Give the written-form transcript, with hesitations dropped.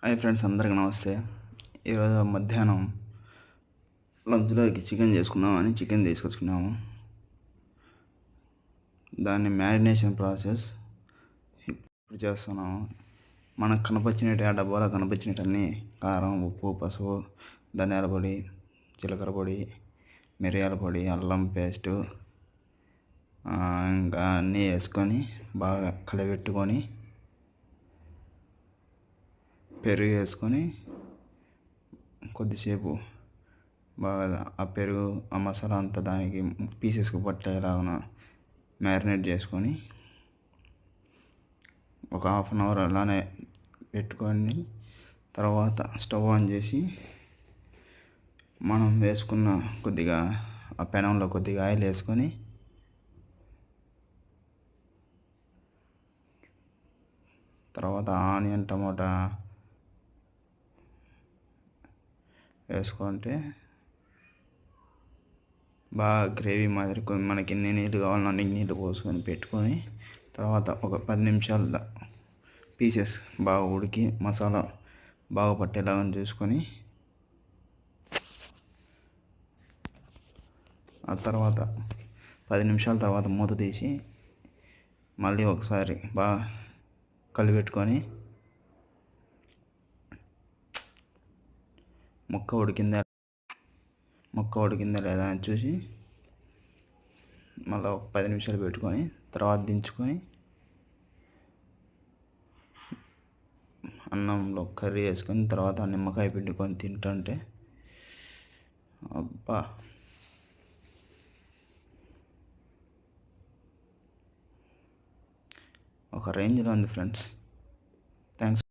Hi friends, అందరికీ నమస్తే. ఈరోజు మధ్యాహ్నం లంచ్లోకి చికెన్ చేసుకుందామని చికెన్ తీసుకొచ్చుకున్నాము. దాన్ని మ్యారినేషన్ ప్రాసెస్ ఇప్పుడు చేస్తున్నాము. మనకు కనిపించినట్టు ఆ డబ్బాలో కనిపించినట్టన్నీ కారం, ఉప్పు, పసుపు, ధనియాల పొడి, జీలకర్ర పొడి, మిరియాల పొడి, అల్లం పేస్టు, ఇంకా అన్నీ వేసుకొని బాగా కలబెట్టుకొని పెరుగు వేసుకొని కొద్దిసేపు బాగా ఆ పెరుగు ఆ మసాలా అంతా దానికి పీసెస్కి పట్టేలాగా మ్యారినేట్ చేసుకొని ఒక హాఫ్ అన్ అవర్ అలానే పెట్టుకొని తర్వాత స్టవ్ ఆన్ చేసి మనం వేసుకున్న కొద్దిగా ఆ పెనంలో కొద్దిగా ఆయిల్ వేసుకొని తర్వాత ఆనియన్, టమోటా వేసుకుంటే బాగా గ్రేవీ మాదిరి మనకి ఎన్ని నీళ్ళు కావాలన్నా అన్ని నీళ్ళు పోసుకొని పెట్టుకొని తర్వాత ఒక 10 నిమిషాలు పీసెస్ బాగా ఉడికి మసాలా బాగా పట్టేలాగా చూసుకొని ఆ తర్వాత 10 నిమిషాల తర్వాత మూత తీసి మళ్ళీ ఒకసారి బాగా కలిపెట్టుకొని ముక్క ఉడికిందా లేదా అని చూసి మళ్ళీ ఒక 10 నిమిషాలు పెట్టుకొని తర్వాత దించుకొని అన్నంలో కర్రీ వేసుకొని తర్వాత నిమ్మకాయ పిండుకొని తింటుంటే అబ్బా, ఒక రేంజ్లో ఉంది ఫ్రెండ్స్. థ్యాంక్స్.